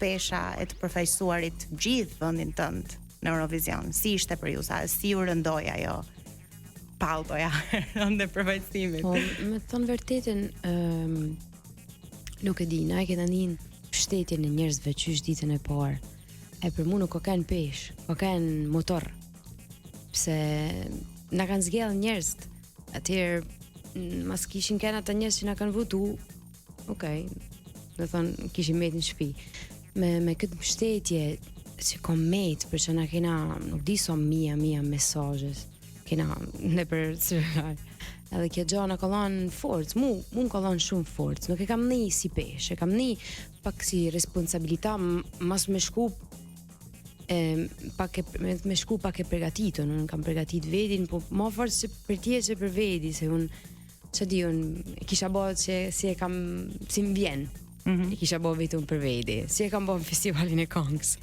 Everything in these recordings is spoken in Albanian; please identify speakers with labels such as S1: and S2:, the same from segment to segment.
S1: pesha e të përfaqësuarit gjithë vendin tënd në Eurovision? Si ishte për ju? Si u rëndoi ajo palltoja rënde përfaqësimit?
S2: Po, me të thënë vërtetën, nuk e di, na e kena një mbështetjen e njerëzve qysh ditën e parë. E për mu nuk ka kanë pesh, ka kanë motor. Pse na kanë zgjedhë njerëz. Atëherë mas kishin kanë ata njerëz që na kanë votu. Okej. Do thonë kishim mbet në shtëpi. Me këtë mbështetje si komet për që na kena nuk di sa mia mesazhe. Kena nëpër celular. Edhe kjo gjë na ka dhënë forcë, mu ka dhënë shumë forcë. Nuk e kam ni si pesh, e kam ni pak si responsabilità, mas me shku me shku pak e përgatitur, unë kam përgatit vedin, po ma fortë se për tje që për vedi, se unë që di unë kisha bërë që si e kam si më vjen, e kisha bërë vetëm për vedi, si e kam bërë në festivalin e këngës.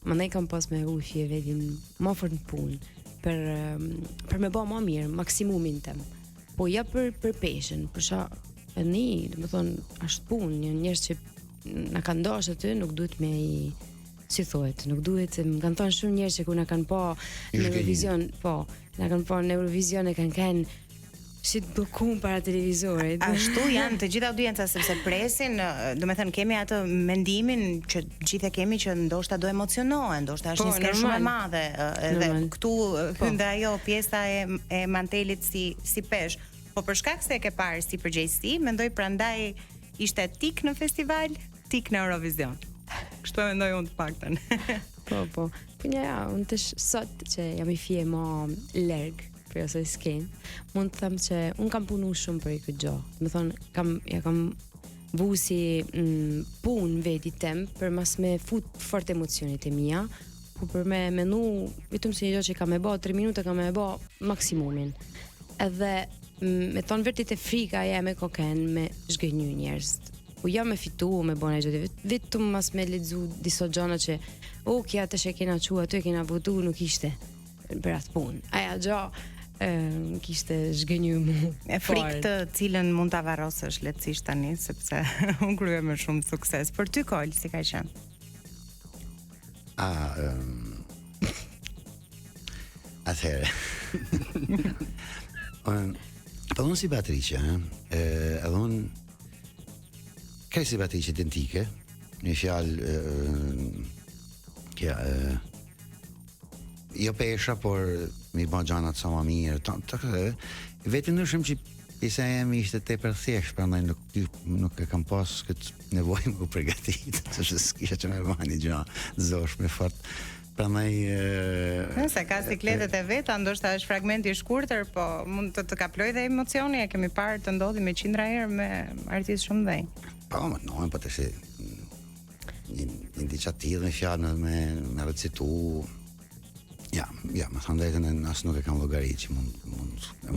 S2: Më ne kam pas me ufje vedin ma fortë në punë, për me bërë ma mirë, maksimumin tem. Po ja për peshen, për sha e një, dhe më thonë, ashtë punë, një njerës që na kanë dosh aty, nuk duhet me i si thuhet, nuk duhet, më kanë thonë shumë njerëz që ku na kanë pa në Eurovision, po, na kanë pa në Eurovision e kanë si të bëkum para televizorit.
S1: Ashtu janë të gjitha audienca sepse presin, do të thënë kemi atë mendimin që gjithë e kemi që ndoshta do emocionohen, ndoshta është një skenë shumë e madhe, edhe këtu hynde ajo pjesa e mantelit si pesh. Po për shkak se e ke parë si përgjegjësi, mendoj prandaj ishte tik në festival, tik në Eurovision. Kështu e mendoj unë të paktën.
S2: Po. Po ja, unë të sot që jam i fje ma lërg për ose skenë, mund të them që unë kam punu shumë për i këtë gjo. Me thonë, kam vu si punë veti tem për mas me fut fort emocionit e mia, po për me menu, vetëm se një gjo që kam e bo 3 minuta, kam e bo maksimumin. Edhe me thonë vërtit e frika me koken me zhgënjy njerëz. Po ja me fitu, me bona e gjithë, vetëm mas me lexu disa gjona që kja të që kena qu aty, kena votu, nuk ishte për atë punë. Aja gjo, kishte zhgënyu mu.
S1: E frikë të cilën mund të avarosësh lehtësisht tani, sepse unë krye me shumë sukses. Për ty, Kol, si ka qenë?
S3: Atëherë. Edhe unë si Patricia, edhe unë kaj si Patricia identike, një fjalë kja jo pesha, por mi ba gjanat sa ma mirë, vetë ndryshëm që pjesa jemi ishte tepër thjesht, prandaj nuk e kam pas këtë nevojë më përgatit, që s'kisha që me ba një gjanë zosh me fort. Prandaj
S1: nëse ka sikletet e veta, ndoshta është fragmenti i shkurtër, po mund të kaploj dhe emocioni, e kemi parë të ndodhi me 100 herë me artistë shumë dhënj.
S3: Po, po të shi një diqa tillë me fjalë me recitu. Ja, më thonë drejtën, asë nuk e kam llogarit që mund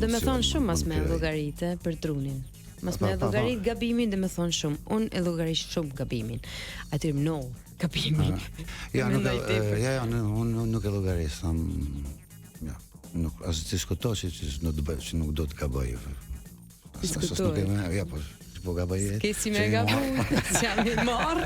S2: dhe me thonë shumë mas me llogarit për trunin. Mas me llogarit gabimin dhe me thonë shumë. Unë e llogarit shumë gabimin. Atyre no, gabimin.
S3: Unë nuk e llogarit, nuk as diskuto që nuk do të gaboj.
S2: Diskutoj.
S3: Ja, po gaboj.
S2: S'ke si me gabu, që jam i marë.